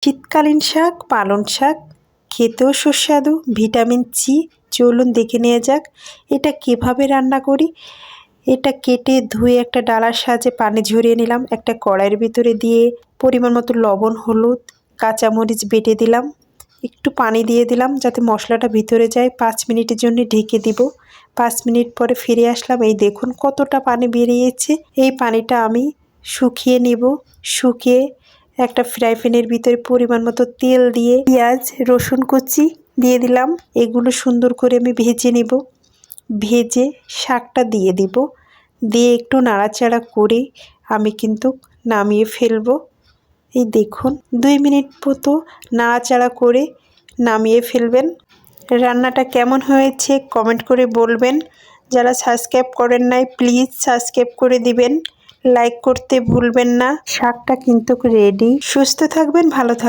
শীতকালীন শাক পালং শাক, খেতেও সুস্বাদু, ভিটামিন সি। চলুন দেখে নেওয়া যাক এটা কিভাবে রান্না করি। এটা কেটে ধুয়ে একটা ডালার সাহায্যে পানি ঝরিয়ে নিলাম। একটা কড়াইয়ের ভিতরে দিয়ে পরিমাণ মতো লবণ, হলুদ, কাঁচামরিচ বেটে দিলাম। একটু পানি দিয়ে দিলাম যাতে মশলাটা ভিতরে যায়। 5 মিনিটের জন্য ঢেকে দিব। 5 মিনিট পরে ফিরে আসলাম। এই দেখুন কতটা পানি বেরিয়েছে। এই পানিটা আমি শুকিয়ে নিব। শুকিয়ে একটা ফ্রাই প্যানের ভিতরে পরিমাণ মতো তেল দিয়ে পেঁয়াজ, রসুন কুচি দিয়ে দিলাম। এগুলো সুন্দর করে আমি ভেজে নেব। ভেজে শাকটা দিয়ে দিব। দিয়ে একটু নাড়াচাড়া করে আমি কিন্তু নামিয়ে ফেলবো। এই দেখুন 2 মিনিট মতো নাড়াচাড়া করে নামিয়ে ফেলবেন। রান্নাটা কেমন হয়েছে কমেন্ট করে বলবেন। যারা সাবস্ক্রাইব করেন নাই প্লিজ সাবস্ক্রাইব করে দিবেন। লাইক করতে ভুলবেন না। শাকটা কিন্তু রেডি। সুস্থ থাকবেন, ভালো থাকবেন।